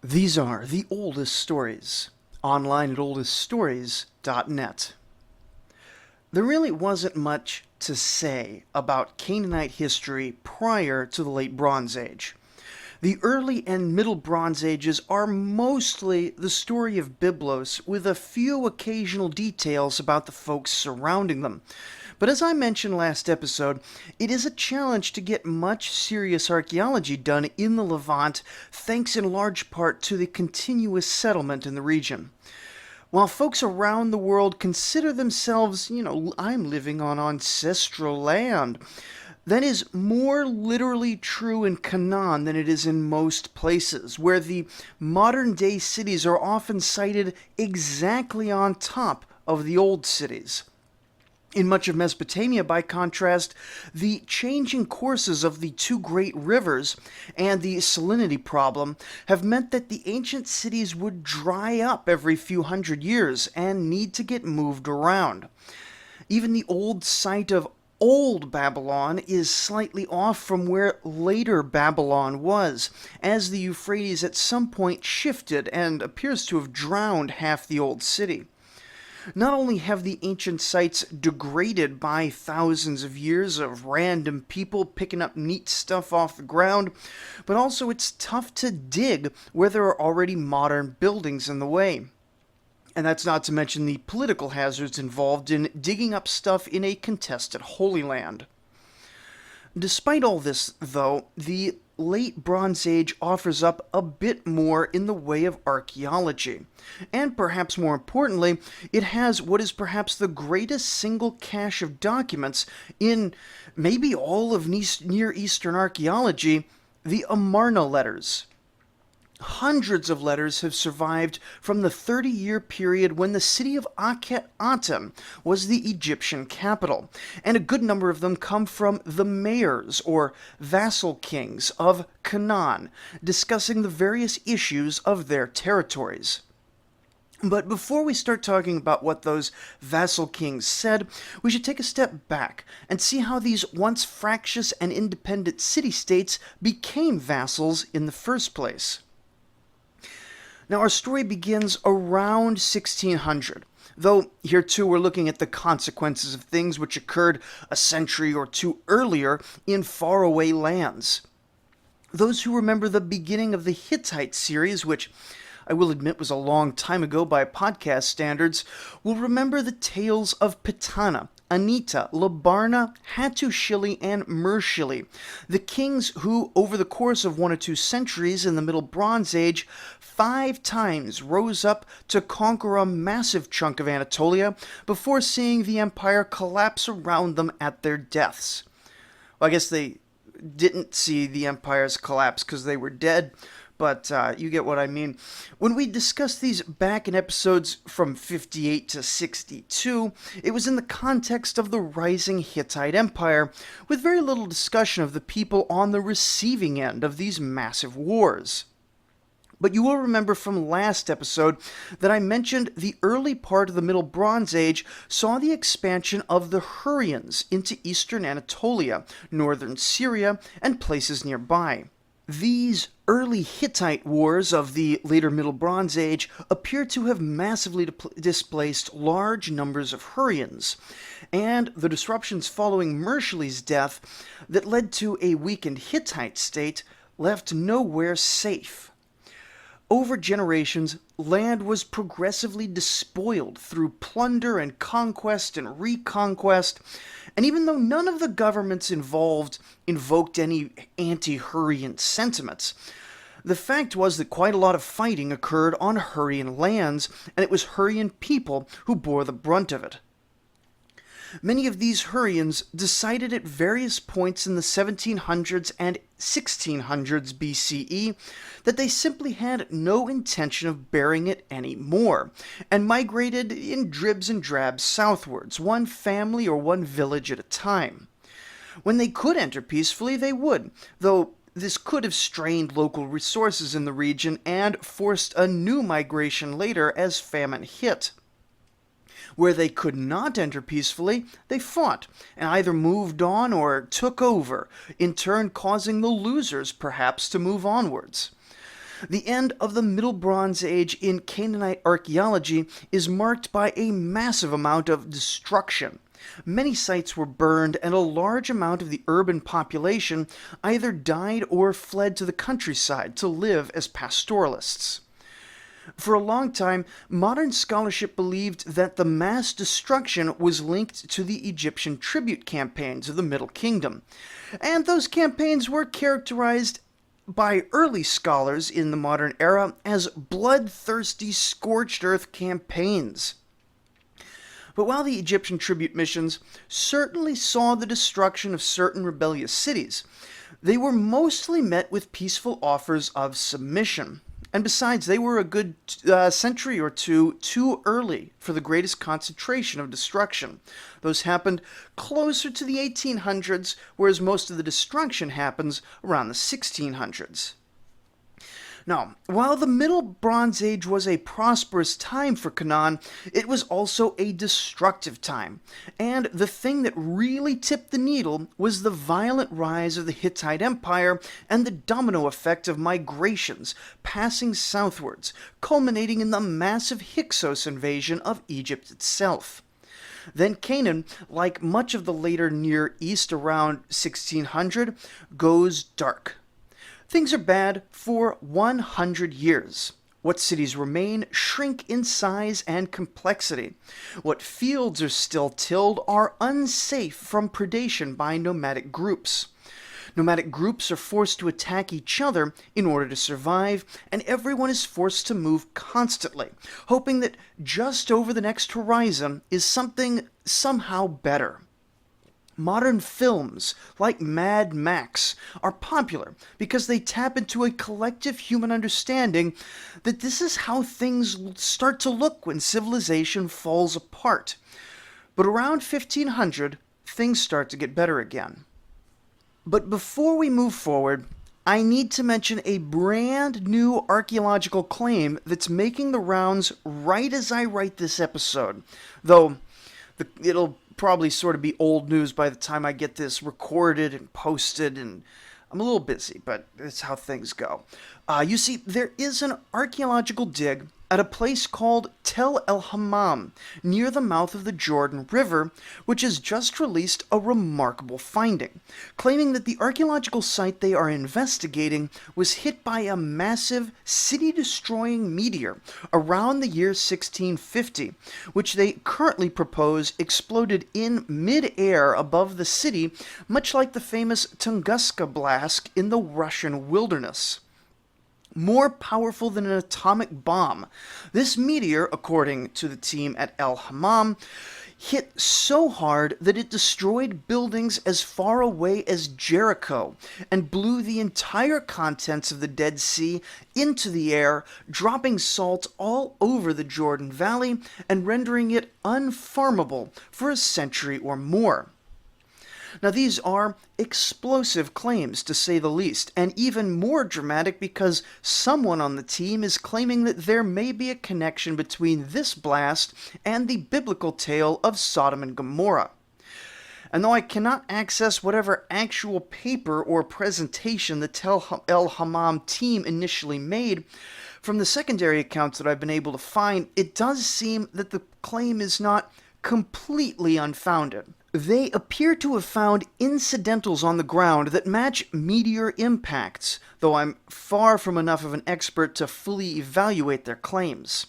These are the oldest stories, online at oldeststories.net. There really wasn't much to say about Canaanite history prior to the Late Bronze Age. The early and middle Bronze Ages are mostly the story of Byblos, with a few occasional details about the folks surrounding them. But as I mentioned last episode, it is a challenge to get much serious archaeology done in the Levant, thanks in large part to the continuous settlement in the region. While folks around the world consider themselves, I'm living on ancestral land, that is more literally true in Canaan than it is in most places, where the modern day cities are often sited exactly on top of the old cities. In much of Mesopotamia, by contrast, the changing courses of the two great rivers and the salinity problem have meant that the ancient cities would dry up every few hundred years and need to get moved around. Even the old site of Old Babylon is slightly off from where later Babylon was, as the Euphrates at some point shifted and appears to have drowned half the old city. Not only have the ancient sites degraded by thousands of years of random people picking up neat stuff off the ground, but also it's tough to dig where there are already modern buildings in the way. And that's not to mention the political hazards involved in digging up stuff in a contested Holy Land. Despite all this, though, the Late Bronze Age offers up a bit more in the way of archaeology. And perhaps more importantly, it has what is perhaps the greatest single cache of documents in maybe all of Near Eastern archaeology, the Amarna letters. Hundreds of letters have survived from the 30-year period when the city of Aten was the Egyptian capital, and a good number of them come from the mayors or vassal kings of Canaan, discussing the various issues of their territories. But before we start talking about what those vassal kings said, we should take a step back and see how these once fractious and independent city-states became vassals in the first place. Now, our story begins around 1600, though here too we're looking at the consequences of things which occurred a century or two earlier in faraway lands. Those who remember the beginning of the Hittite series, which I will admit was a long time ago by podcast standards, will remember the tales of Pitana, Anita, Labarna, Hattushili, and Mershili, the kings who, over the course of 1 or 2 centuries in the Middle Bronze Age, 5 times rose up to conquer a massive chunk of Anatolia before seeing the empire collapse around them at their deaths. Well, I guess they didn't see the empires collapse because they were dead, but you get what I mean. When we discussed these back in episodes from 58 to 62, it was in the context of the rising Hittite Empire, with very little discussion of the people on the receiving end of these massive wars. But you will remember from last episode that I mentioned the early part of the Middle Bronze Age saw the expansion of the Hurrians into eastern Anatolia, northern Syria, and places nearby. These early Hittite wars of the later Middle Bronze Age appear to have massively displaced large numbers of Hurrians, and the disruptions following Mershili's death that led to a weakened Hittite state left nowhere safe. Over generations, land was progressively despoiled through plunder and conquest and reconquest, and even though none of the governments involved invoked any anti-Hurrian sentiments, the fact was that quite a lot of fighting occurred on Hurrian lands, and it was Hurrian people who bore the brunt of it. Many of these Hurrians decided at various points in the 1700s and 1600s BCE that they simply had no intention of bearing it anymore, and migrated in dribs and drabs southwards, one family or one village at a time. When they could enter peacefully, they would, though this could have strained local resources in the region and forced a new migration later as famine hit. Where they could not enter peacefully, they fought, and either moved on or took over, in turn causing the losers perhaps to move onwards. The end of the Middle Bronze Age in Canaanite archaeology is marked by a massive amount of destruction. Many sites were burned, and a large amount of the urban population either died or fled to the countryside to live as pastoralists. For a long time, modern scholarship believed that the mass destruction was linked to the Egyptian tribute campaigns of the Middle Kingdom, and those campaigns were characterized by early scholars in the modern era as bloodthirsty, scorched earth campaigns. But while the Egyptian tribute missions certainly saw the destruction of certain rebellious cities, they were mostly met with peaceful offers of submission. And besides, they were a good century or two too early for the greatest concentration of destruction. Those happened closer to the 1800s, whereas most of the destruction happens around the 1600s. Now, while the Middle Bronze Age was a prosperous time for Canaan, it was also a destructive time. And the thing that really tipped the needle was the violent rise of the Hittite Empire and the domino effect of migrations passing southwards, culminating in the massive Hyksos invasion of Egypt itself. Then Canaan, like much of the later Near East around 1600, goes dark. Things are bad for 100 years. What cities remain shrink in size and complexity. What fields are still tilled are unsafe from predation by nomadic groups. Nomadic groups are forced to attack each other in order to survive, and everyone is forced to move constantly, hoping that just over the next horizon is something somehow better. Modern films, like Mad Max, are popular because they tap into a collective human understanding that this is how things start to look when civilization falls apart. But around 1500, things start to get better again. But before we move forward, I need to mention a brand new archaeological claim that's making the rounds right as I write this episode, though it'll probably sort of be old news by the time I get this recorded and posted, and I'm a little busy, but it's how things go. You see, there is an archaeological dig at a place called Tel El Hammam, near the mouth of the Jordan River, which has just released a remarkable finding, claiming that the archaeological site they are investigating was hit by a massive, city-destroying meteor around the year 1650, which they currently propose exploded in mid-air above the city, much like the famous Tunguska blast in the Russian wilderness. More powerful than an atomic bomb, this meteor, according to the team at El Hammam, hit so hard that it destroyed buildings as far away as Jericho and blew the entire contents of the Dead Sea into the air, dropping salt all over the Jordan Valley and rendering it unfarmable for a century or more. Now, these are explosive claims, to say the least, and even more dramatic because someone on the team is claiming that there may be a connection between this blast and the biblical tale of Sodom and Gomorrah. And though I cannot access whatever actual paper or presentation the Tel El Hammam team initially made, from the secondary accounts that I've been able to find, it does seem that the claim is not completely unfounded. They appear to have found incidentals on the ground that match meteor impacts, though I'm far from enough of an expert to fully evaluate their claims.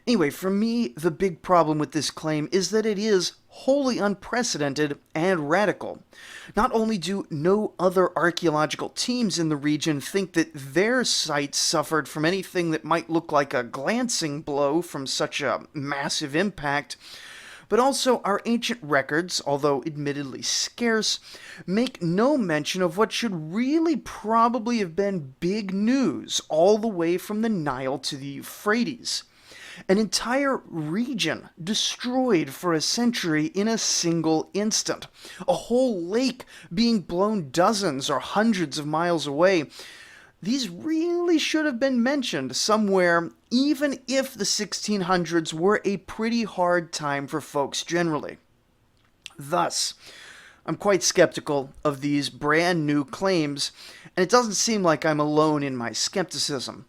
Anyway, for me, the big problem with this claim is that it is wholly unprecedented and radical. Not only do no other archaeological teams in the region think that their sites suffered from anything that might look like a glancing blow from such a massive impact, but also our ancient records, although admittedly scarce, make no mention of what should really probably have been big news all the way from the Nile to the Euphrates. An entire region destroyed for a century in a single instant. A whole lake being blown dozens or hundreds of miles away. These really should have been mentioned somewhere, even if the 1600s were a pretty hard time for folks generally. Thus, I'm quite skeptical of these brand new claims, and it doesn't seem like I'm alone in my skepticism.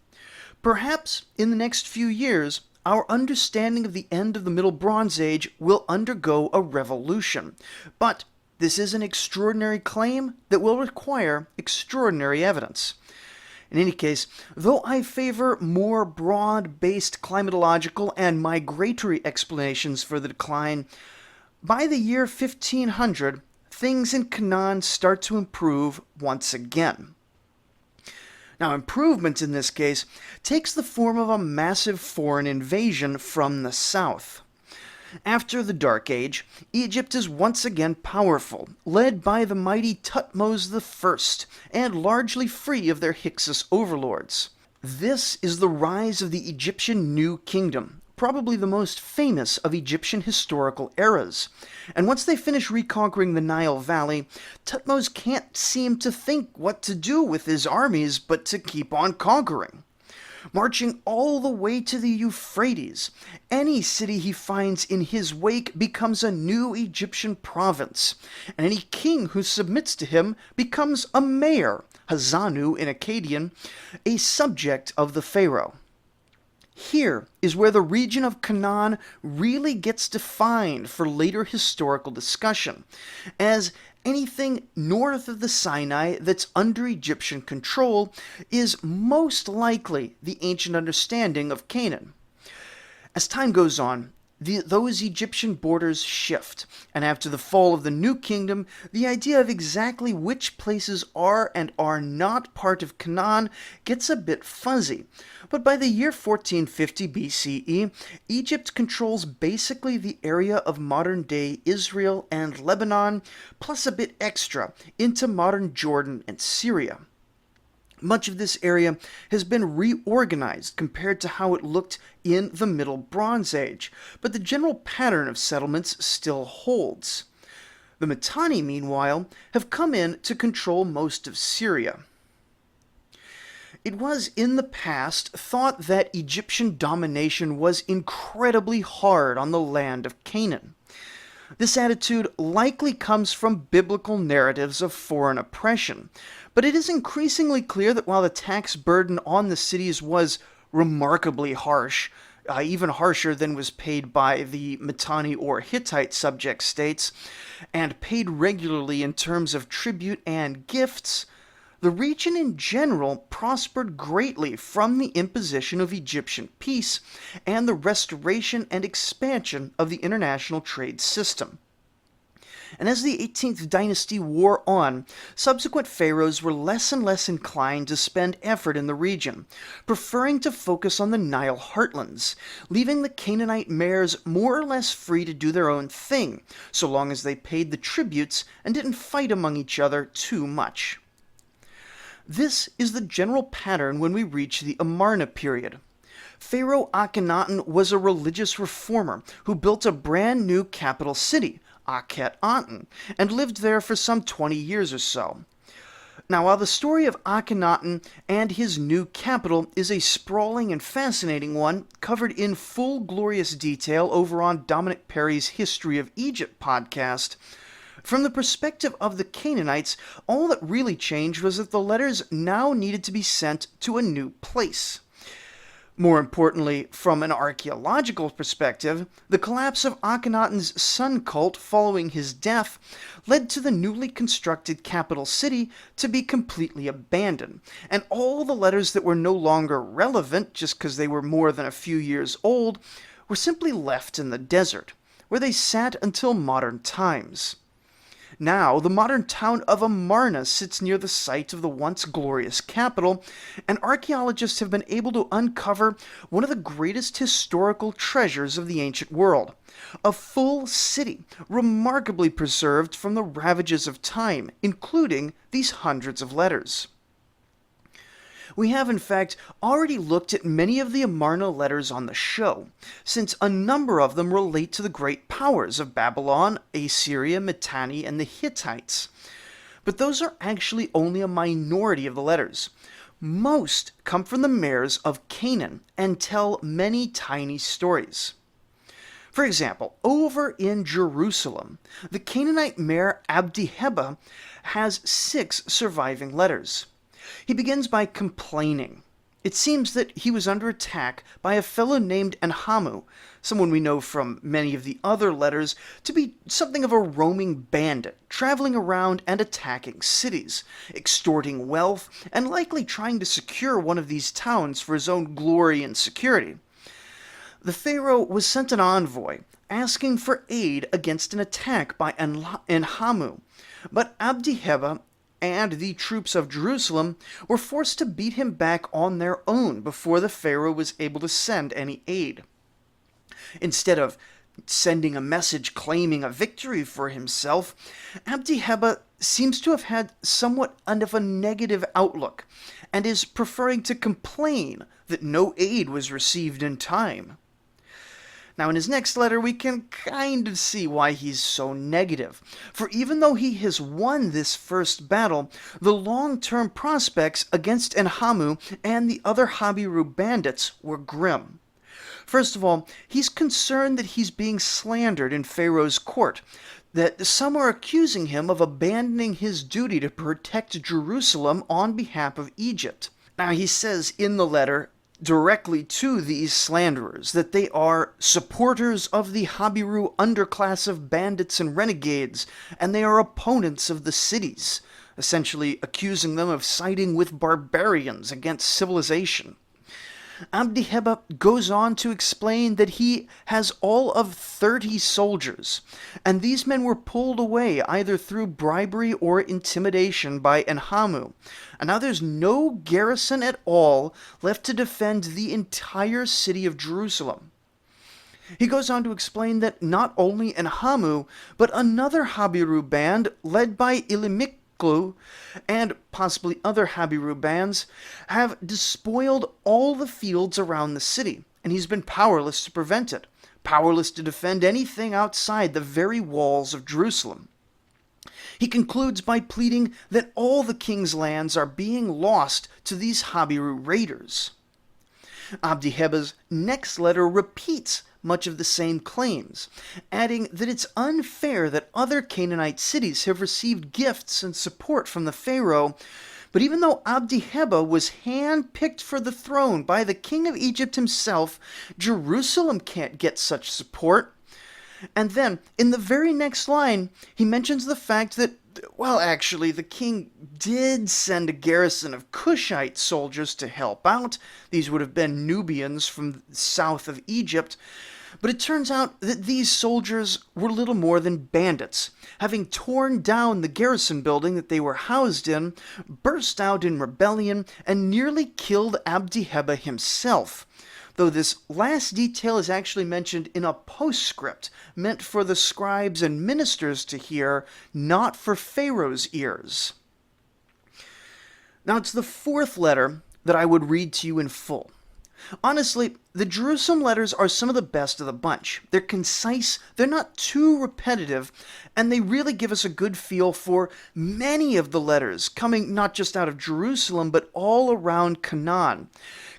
Perhaps in the next few years, our understanding of the end of the Middle Bronze Age will undergo a revolution. But this is an extraordinary claim that will require extraordinary evidence. In any case, though I favor more broad-based climatological and migratory explanations for the decline, by the year 1500, things in Canaan start to improve once again. Now, improvement in this case takes the form of a massive foreign invasion from the south. After the Dark Age, Egypt is once again powerful, led by the mighty Thutmose I, and largely free of their Hyksos overlords. This is the rise of the Egyptian New Kingdom, probably the most famous of Egyptian historical eras. And once they finish reconquering the Nile Valley, Thutmose can't seem to think what to do with his armies but to keep on conquering. Marching all the way to the Euphrates, any city he finds in his wake becomes a new Egyptian province, and any king who submits to him becomes a mayor, Hazanu in Akkadian, a subject of the Pharaoh. Here is where the region of Canaan really gets defined for later historical discussion, as anything north of the Sinai that's under Egyptian control is most likely the ancient understanding of Canaan. As time goes on, those Egyptian borders shift, and after the fall of the New Kingdom, the idea of exactly which places are and are not part of Canaan gets a bit fuzzy. But by the year 1450 BCE, Egypt controls basically the area of modern-day Israel and Lebanon, plus a bit extra into modern Jordan and Syria. Much of this area has been reorganized compared to how it looked in the Middle Bronze Age, but the general pattern of settlements still holds. The Mitanni, meanwhile, have come in to control most of Syria. It was in the past thought that Egyptian domination was incredibly hard on the land of Canaan. This attitude likely comes from biblical narratives of foreign oppression, but it is increasingly clear that while the tax burden on the cities was remarkably harsh, even harsher than was paid by the Mitanni or Hittite subject states, and paid regularly in terms of tribute and gifts, the region in general prospered greatly from the imposition of Egyptian peace and the restoration and expansion of the international trade system. And as the 18th dynasty wore on, subsequent pharaohs were less and less inclined to spend effort in the region, preferring to focus on the Nile heartlands, leaving the Canaanite mayors more or less free to do their own thing, so long as they paid the tributes and didn't fight among each other too much. This is the general pattern when we reach the Amarna period. Pharaoh Akhenaten was a religious reformer who built a brand new capital city, Akhet-Aten, and lived there for some 20 years or so. Now, while the story of Akhenaten and his new capital is a sprawling and fascinating one, covered in full glorious detail over on Dominic Perry's History of Egypt podcast, from the perspective of the Canaanites, all that really changed was that the letters now needed to be sent to a new place. More importantly, from an archaeological perspective, the collapse of Akhenaten's sun cult following his death led to the newly constructed capital city to be completely abandoned, and all the letters that were no longer relevant just because they were more than a few years old were simply left in the desert, where they sat until modern times. Now, the modern town of Amarna sits near the site of the once glorious capital, and archaeologists have been able to uncover one of the greatest historical treasures of the ancient world. A full city, remarkably preserved from the ravages of time, including these hundreds of letters. We have, in fact, already looked at many of the Amarna letters on the show, since a number of them relate to the great powers of Babylon, Assyria, Mitanni, and the Hittites. But those are actually only a minority of the letters. Most come from the mayors of Canaan and tell many tiny stories. For example, over in Jerusalem, the Canaanite mayor Abdi-Heba has 6 surviving letters. He begins by complaining. It seems that he was under attack by a fellow named Enhamu, someone we know from many of the other letters to be something of a roaming bandit, traveling around and attacking cities, extorting wealth, and likely trying to secure one of these towns for his own glory and security. The Pharaoh was sent an envoy asking for aid against an attack by Enhamu, but Abdi-Heba and the troops of Jerusalem were forced to beat him back on their own before the Pharaoh was able to send any aid. Instead of sending a message claiming a victory for himself, Abdi-Heba seems to have had somewhat of a negative outlook and is preferring to complain that no aid was received in time. Now, in his next letter, we can kind of see why he's so negative. For even though he has won this first battle, the long-term prospects against Enhamu and the other Habiru bandits were grim. First of all, he's concerned that he's being slandered in Pharaoh's court, that some are accusing him of abandoning his duty to protect Jerusalem on behalf of Egypt. Now, he says in the letter directly to these slanderers that they are supporters of the Habiru underclass of bandits and renegades, and they are opponents of the cities, essentially accusing them of siding with barbarians against civilization. Abdi-Heba goes on to explain that he has all of 30 soldiers, and these men were pulled away either through bribery or intimidation by Enhamu, and now there's no garrison at all left to defend the entire city of Jerusalem. He goes on to explain that not only Enhamu, but another Habiru band led by Ilimik and possibly other Habiru bands have despoiled all the fields around the city, and he's been powerless to prevent it, powerless to defend anything outside the very walls of Jerusalem. He concludes by pleading that all the king's lands are being lost to these Habiru raiders. Abdi-Heba's next letter repeats much of the same claims, adding that it's unfair that other Canaanite cities have received gifts and support from the Pharaoh, but even though Abdi-Heba was hand-picked for the throne by the king of Egypt himself, Jerusalem can't get such support. And then, in the very next line, he mentions the fact that, well, actually, the king did send a garrison of Cushite soldiers to help out. These would have been Nubians from south of Egypt. But it turns out that these soldiers were little more than bandits, having torn down the garrison building that they were housed in, burst out in rebellion, and nearly killed Abdi-Heba himself. Though this last detail is actually mentioned in a postscript meant for the scribes and ministers to hear, not for Pharaoh's ears. Now it's the fourth letter that I would read to you in full. Honestly, the Jerusalem letters are some of the best of the bunch. They're concise, they're not too repetitive, and they really give us a good feel for many of the letters coming not just out of Jerusalem, but all around Canaan.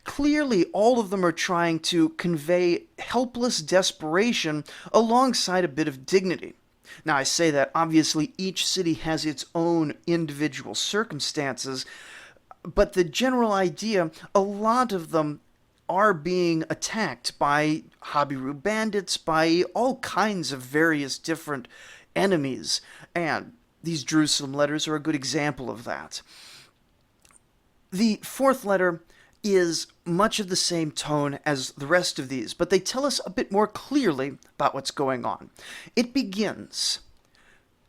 Clearly, all of them are trying to convey helpless desperation alongside a bit of dignity. Now, I say that obviously each city has its own individual circumstances, but the general idea, a lot of them are being attacked by Habiru bandits, by all kinds of various different enemies, and these Jerusalem letters are a good example of that. The fourth letter is much of the same tone as the rest of these, but they tell us a bit more clearly about what's going on. It begins,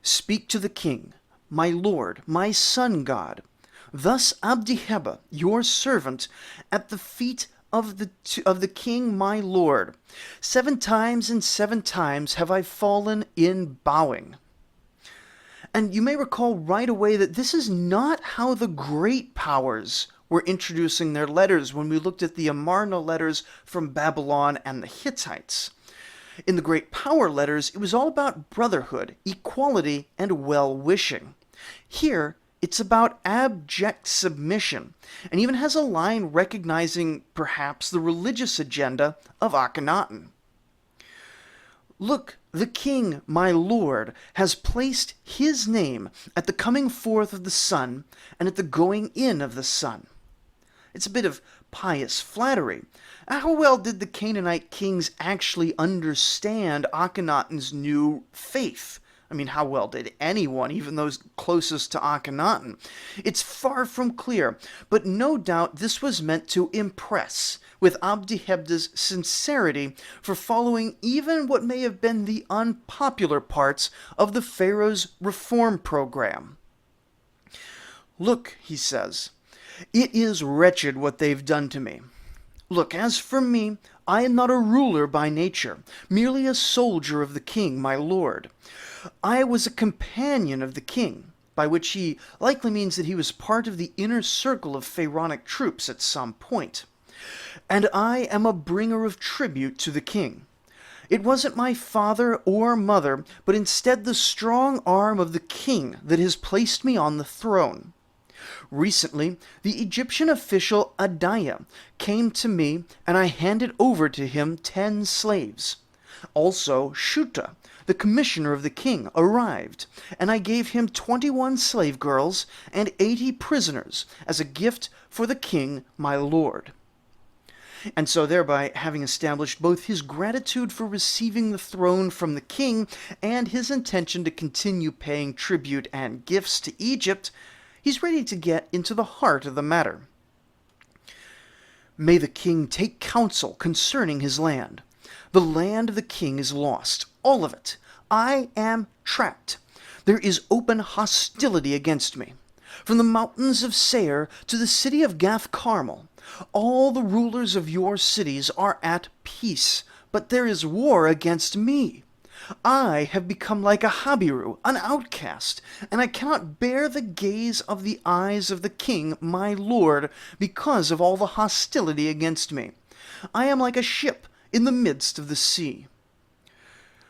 "Speak to the king, my lord, my sun god. Thus Abdi-Heba, your servant, at the feet of the king my lord. 7 times and 7 times have I fallen in bowing." And you may recall right away that this is not how the great powers were introducing their letters when we looked at the Amarna letters from Babylon and the Hittites. In the great power letters, it was all about brotherhood, equality, and well-wishing. Here, it's about abject submission, and even has a line recognizing perhaps the religious agenda of Akhenaten. Look, the king, my lord, has placed his name at the coming forth of the sun and at the going in of the sun. It's a bit of pious flattery. How well did the Canaanite kings actually understand Akhenaten's new faith? I mean, how well did anyone, even those closest to Akhenaten? It's far from clear, but no doubt this was meant to impress with Abdi-Heba's sincerity for following even what may have been the unpopular parts of the Pharaoh's reform program. Look, he says, it is wretched what they've done to me. Look, as for me, I am not a ruler by nature, merely a soldier of the king, my lord. I was a companion of the king, by which he likely means that he was part of the inner circle of Pharaonic troops at some point. And I am a bringer of tribute to the king. It wasn't my father or mother, but instead the strong arm of the king that has placed me on the throne. Recently, the Egyptian official Adaya came to me, and I handed over to him 10 slaves. Also, Shuta, the commissioner of the king, arrived, and I gave him 21 slave girls and 80 prisoners as a gift for the king, my lord. And so thereby, having established both his gratitude for receiving the throne from the king and his intention to continue paying tribute and gifts to Egypt, he's ready to get into the heart of the matter. May the king take counsel concerning his land. The land of the king is lost, all of it. I am trapped. There is open hostility against me. From the mountains of Seir to the city of Gath Carmel, all the rulers of your cities are at peace, but there is war against me. I have become like a Habiru, an outcast, and I cannot bear the gaze of the eyes of the king, my lord, because of all the hostility against me. I am like a ship in the midst of the sea.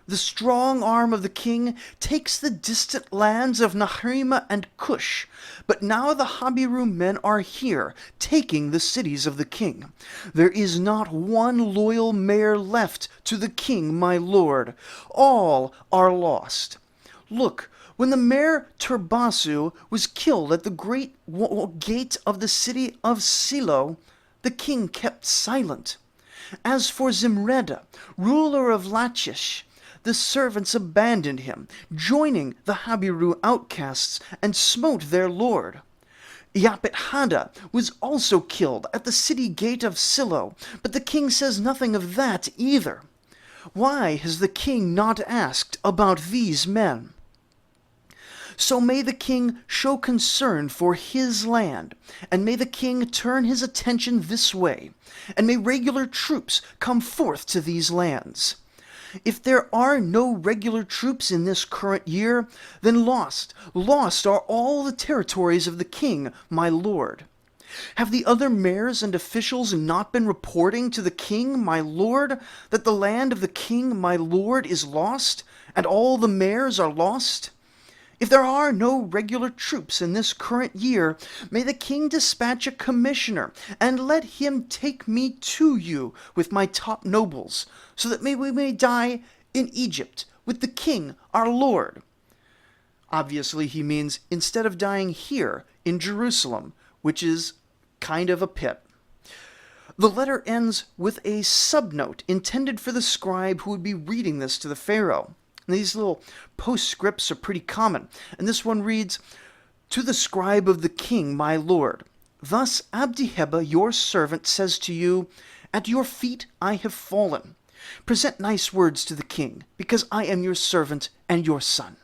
The strong arm of the king takes the distant lands of Nahrima and Cush, but now the Habiru men are here, taking the cities of the king. There is not one loyal mare left to the king, my lord. All are lost. Look, when the mare Turbasu was killed at the great gate of the city of Silo, the king kept silent. As for Zimreda, ruler of Lachish, the servants abandoned him, joining the Habiru outcasts, and smote their lord. Yapet-Hada was also killed at the city gate of Silo, but the king says nothing of that either. Why has the king not asked about these men? So may the king show concern for his land, and may the king turn his attention this way, and may regular troops come forth to these lands. If there are no regular troops in this current year, then lost are all the territories of the king, my lord. Have the other mayors and officials not been reporting to the king, my lord, that the land of the king, my lord, is lost, and all the mayors are lost? If there are no regular troops in this current year, may the king dispatch a commissioner, and let him take me to you with my top nobles, so that we may die in Egypt with the king, our lord. Obviously, he means instead of dying here in Jerusalem, which is kind of a pit. The letter ends with a subnote intended for the scribe who would be reading this to the Pharaoh. And these little postscripts are pretty common, and this one reads, "To the scribe of the king, my lord, thus Abdi-Heba, your servant, says to you, at your feet I have fallen. Present nice words to the king, because I am your servant and your son."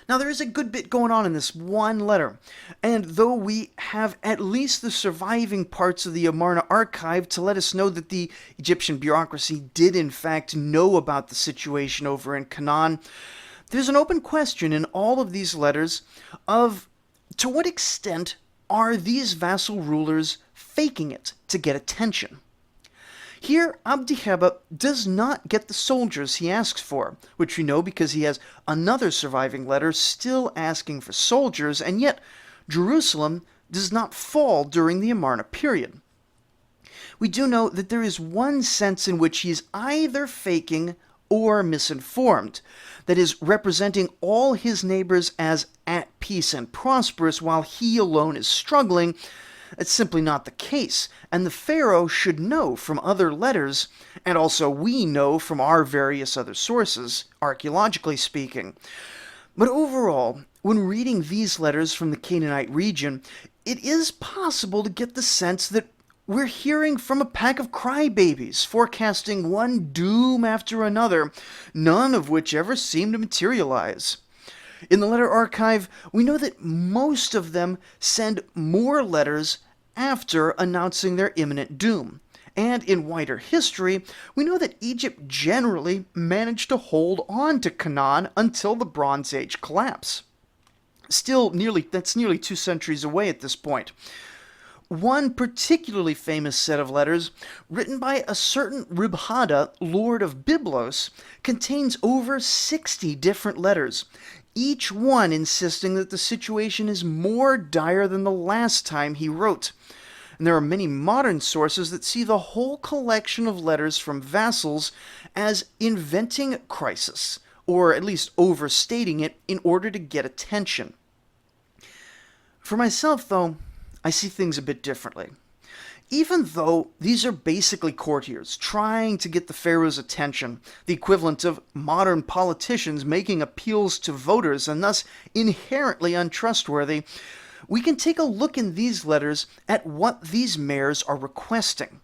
Now, there is a good bit going on in this one letter, and though we have at least the surviving parts of the Amarna archive to let us know that the Egyptian bureaucracy did in fact know about the situation over in Canaan, there's an open question in all of these letters of to what extent are these vassal rulers faking it to get attention? Here, Abdi-Heba does not get the soldiers he asks for, which we know because he has another surviving letter still asking for soldiers, and yet Jerusalem does not fall during the Amarna period. We do know that there is one sense in which he's either faking or misinformed, that is, representing all his neighbors as at peace and prosperous while he alone is struggling. It's simply not the case, and the Pharaoh should know from other letters, and also we know from our various other sources, archaeologically speaking. But overall, when reading these letters from the Canaanite region, it is possible to get the sense that we're hearing from a pack of crybabies, forecasting one doom after another, none of which ever seem to materialize. In the letter archive, we know that most of them send more letters after announcing their imminent doom. And in wider history, we know that Egypt generally managed to hold on to Canaan until the Bronze Age collapse. Still, that's nearly 2 centuries away at this point. One particularly famous set of letters, written by a certain Ribhada, lord of Byblos, contains over 60 different letters, each one insisting that the situation is more dire than the last time he wrote. And there are many modern sources that see the whole collection of letters from vassals as inventing crisis, or at least overstating it in order to get attention. For myself, though, I see things a bit differently. Even though these are basically courtiers trying to get the Pharaoh's attention, the equivalent of modern politicians making appeals to voters and thus inherently untrustworthy, we can take a look in these letters at what these mayors are requesting.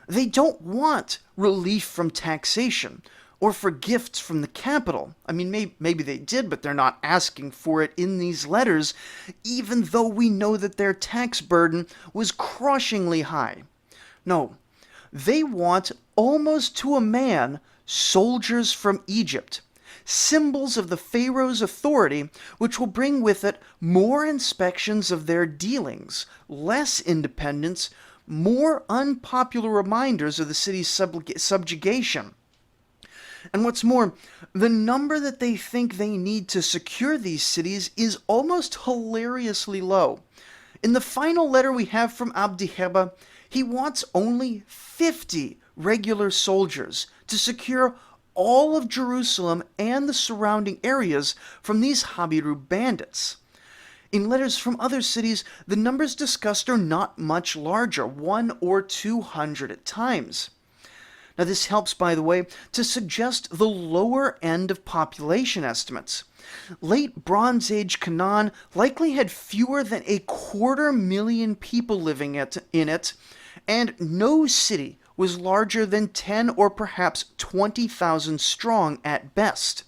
They don't want relief from taxation or for gifts from the capital. I mean, maybe they did, but they're not asking for it in these letters, even though we know that their tax burden was crushingly high. No, they want, almost to a man, soldiers from Egypt, symbols of the Pharaoh's authority, which will bring with it more inspections of their dealings, less independence, more unpopular reminders of the city's subjugation. And what's more, the number that they think they need to secure these cities is almost hilariously low. In the final letter we have from Abdi-Heba, he wants only 50 regular soldiers to secure all of Jerusalem and the surrounding areas from these Habiru bandits. In letters from other cities, the numbers discussed are not much larger, 100 or 200 at times. Now, this helps, by the way, to suggest the lower end of population estimates. Late Bronze Age Canaan likely had fewer than 250,000 people living in it, and no city was larger than 10 or perhaps 20,000 strong at best.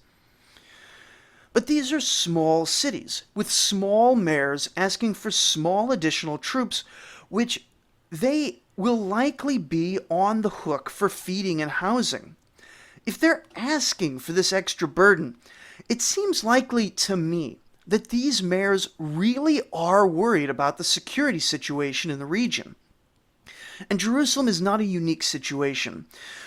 But these are small cities, with small mayors asking for small additional troops, which they will likely be on the hook for feeding and housing. If they're asking for this extra burden, it seems likely to me that these mayors really are worried about the security situation in the region. And Jerusalem is not a unique situation.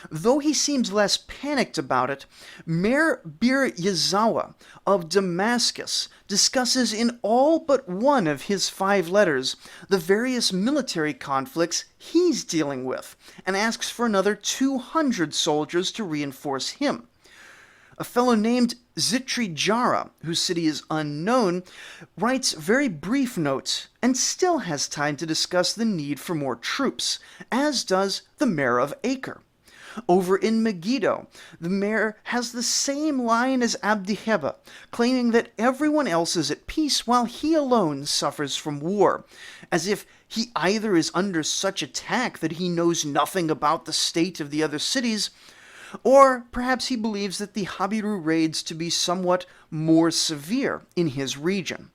Though he seems less panicked about it, Mayor Bir Yezawa of Damascus discusses in all but one of his 5 letters the various military conflicts he's dealing with, and asks for another 200 soldiers to reinforce him. A fellow named Zitri Jara, whose city is unknown, writes very brief notes and still has time to discuss the need for more troops, as does the mayor of Acre. Over in Megiddo, the mayor has the same line as Abdi-Heba, claiming that everyone else is at peace while he alone suffers from war, as if he either is under such attack that he knows nothing about the state of the other cities, or perhaps he believes that the Habiru raids to be somewhat more severe in his region.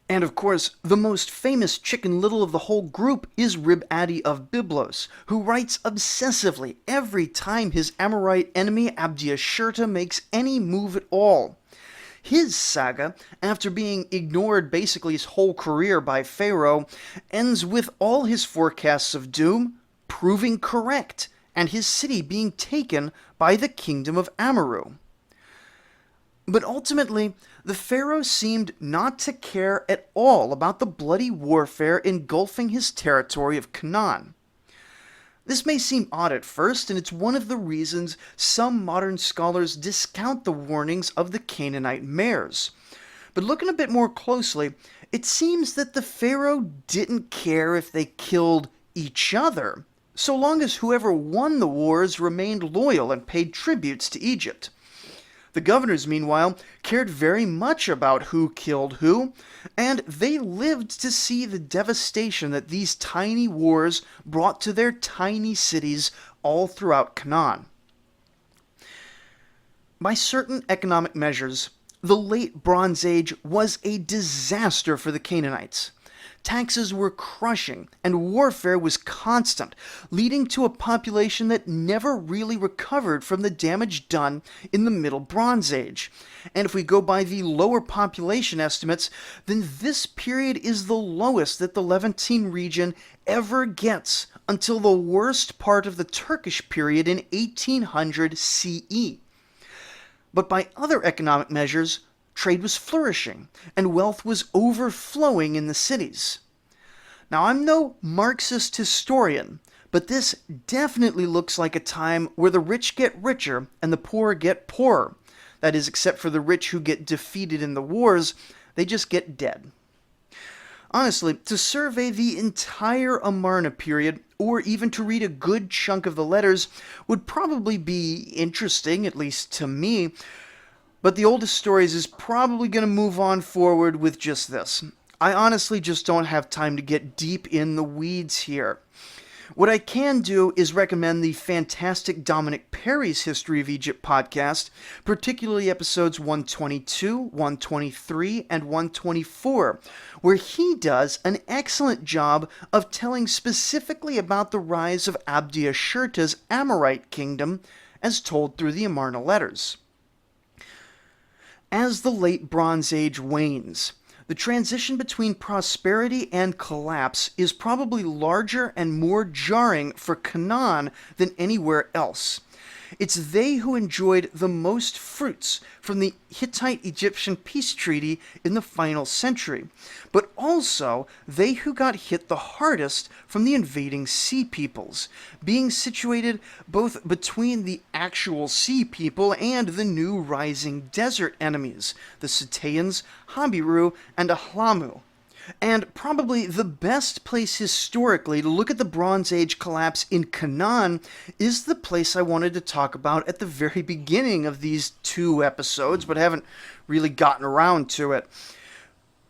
And of course, the most famous Chicken Little of the whole group is Rib-Adi of Byblos, who writes obsessively every time his Amorite enemy Abdi-Ashurta makes any move at all. His saga, after being ignored basically his whole career by Pharaoh, ends with all his forecasts of doom proving correct, and his city being taken by the kingdom of Amaru. But ultimately, the Pharaoh seemed not to care at all about the bloody warfare engulfing his territory of Canaan. This may seem odd at first, and it's one of the reasons some modern scholars discount the warnings of the Canaanite mayors. But looking a bit more closely, it seems that the Pharaoh didn't care if they killed each other, so long as whoever won the wars remained loyal and paid tributes to Egypt. The governors, meanwhile, cared very much about who killed who, and they lived to see the devastation that these tiny wars brought to their tiny cities all throughout Canaan. By certain economic measures, the Late Bronze Age was a disaster for the Canaanites. Taxes were crushing, and warfare was constant, leading to a population that never really recovered from the damage done in the Middle Bronze Age. And if we go by the lower population estimates, then this period is the lowest that the Levantine region ever gets until the worst part of the Turkish period in 1800 CE. But by other economic measures, trade was flourishing, and wealth was overflowing in the cities. Now, I'm no Marxist historian, but this definitely looks like a time where the rich get richer and the poor get poorer. That is, except for the rich who get defeated in the wars, they just get dead. Honestly, to survey the entire Amarna period, or even to read a good chunk of the letters, would probably be interesting, at least to me. But the oldest stories is probably going to move on forward with just this. I honestly just don't have time to get deep in the weeds here. What I can do is recommend the fantastic Dominic Perry's History of Egypt podcast, particularly episodes 122, 123, and 124, where he does an excellent job of telling specifically about the rise of Abdi-Hesherta's Amorite kingdom as told through the Amarna letters. As the Late Bronze Age wanes, the transition between prosperity and collapse is probably larger and more jarring for Canaan than anywhere else. It's they who enjoyed the most fruits from the Hittite-Egyptian peace treaty in the final century, but also they who got hit the hardest from the invading sea peoples, being situated both between the actual sea people and the new rising desert enemies, the Cetaeans, Habiru, and Ahlamu. And probably the best place historically to look at the Bronze Age collapse in Canaan is the place I wanted to talk about at the very beginning of these two episodes, but haven't really gotten around to it.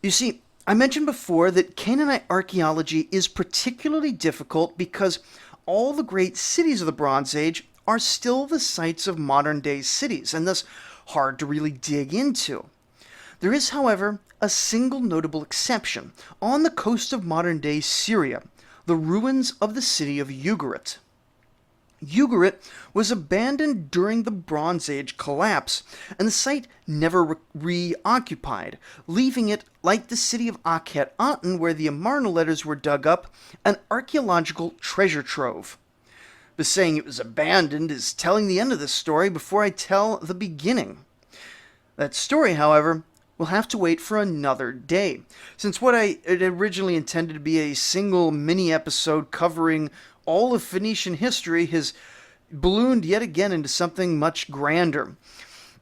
You see, I mentioned before that Canaanite archaeology is particularly difficult because all the great cities of the Bronze Age are still the sites of modern-day cities, and thus hard to really dig into. There is, however, a single notable exception on the coast of modern-day Syria, the ruins of the city of Ugarit. Ugarit was abandoned during the Bronze Age collapse, and the site never reoccupied, leaving it, like the city of Akhet-Aten, where the Amarna letters were dug up, an archaeological treasure trove. But saying it was abandoned is telling the end of the story before I tell the beginning. That story, however, we'll have to wait for another day, since what I had originally intended to be a single mini-episode covering all of Phoenician history has ballooned yet again into something much grander.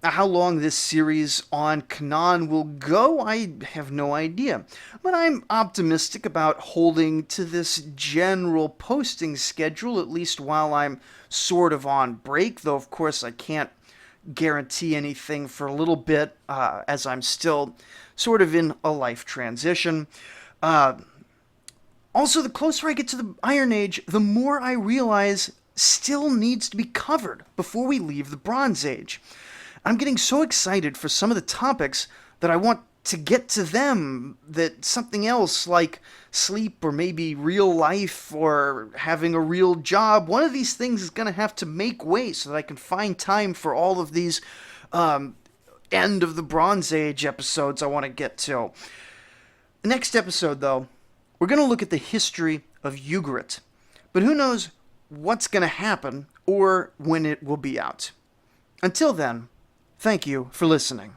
Now, how long this series on Canaan will go, I have no idea, but I'm optimistic about holding to this general posting schedule, at least while I'm sort of on break, though of course I can't guarantee anything for a little bit, as I'm still sort of in a life transition. Also, the closer I get to the Iron Age, the more I realize still needs to be covered before we leave the Bronze Age. I'm getting so excited for some of the topics that I want to get to them that something else like sleep or maybe real life or having a real job, one of these things is going to have to make way so that I can find time for all of these end of the Bronze Age episodes I want to get to. The next episode, though, we're going to look at the history of Ugarit, but who knows what's going to happen or when it will be out. Until then, thank you for listening.